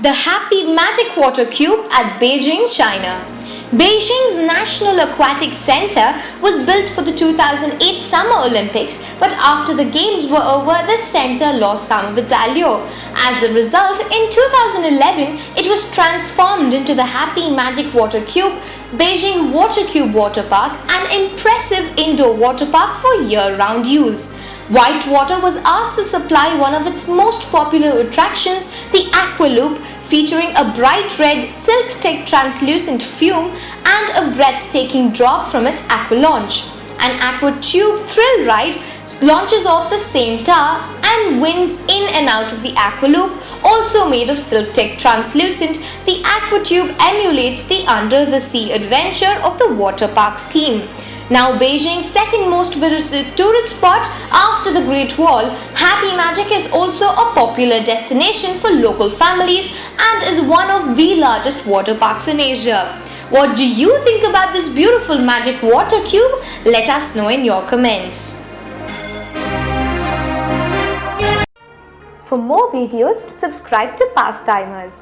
The Happy Magic Water Cube at Beijing, China. Beijing's National Aquatic Center was built for the 2008 Summer Olympics, but after the games were over, the center lost some of its allure. As a result, in 2011, it was transformed into the Happy Magic Water Cube, Beijing Water Cube Water Park, an impressive indoor water park for year-round use. Whitewater was asked to supply one of its most popular attractions, the Aqualoop, featuring a bright red silk-tipped translucent fume and a breathtaking drop from its aqua launch. An aqua tube thrill ride launches off the same tower and winds in and out of the Aqualoop, also made of silk-tipped translucent. The aqua tube emulates the under-the-sea adventure of the water park's theme. Now Beijing's second most visited tourist spot after the Great Wall, Happy Magic is also a popular destination for local families and is one of the largest water parks in Asia. What do you think about this beautiful magic water cube? Let us know in your comments. For more videos, subscribe to Pastimers.